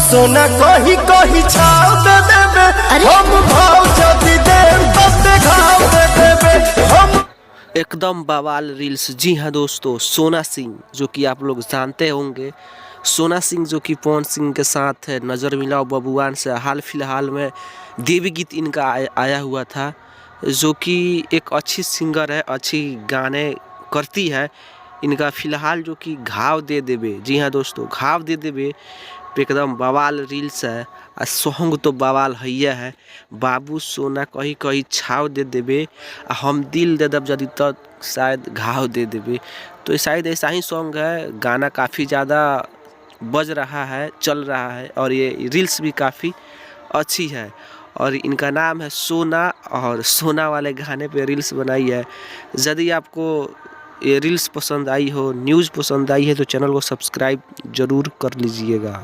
सोना कही कही छाव दे देबे हम भाव जदी देम तब घाव दे देबे हम। एकदम बवाल रील्स। जी हाँ दोस्तों, सोना सिंह जो कि आप लोग जानते होंगे, सोना सिंह जो कि पवन सिंह के साथ नज़र मिलाओ बबुआन से हाल फिलहाल में देवी गीत इनका आया हुआ था, जो कि एक अच्छी सिंगर है, अच्छी गाने करती है। इनका फिलहाल जो कि घाव दे देबे, जी हाँ दोस्तों, घाव दे देबे एकदम बवाल रील्स है। आ सॉन्ग तो बवाल हैया है। बाबू सोना कही कही छाव दे देबे हम दिल दे दब जदी तक शायद घाव दे देबे। तो शायद ऐसा ही सॉन्ग है। गाना काफ़ी ज़्यादा बज रहा है, चल रहा है, और ये रील्स भी काफ़ी अच्छी है। और इनका नाम है सोना, और सोना वाले गाने पे रील्स बनाई है। यदि आपको ये रील्स पसंद आई हो, न्यूज़ पसंद आई है, तो चैनल को सब्सक्राइब ज़रूर कर लीजिएगा।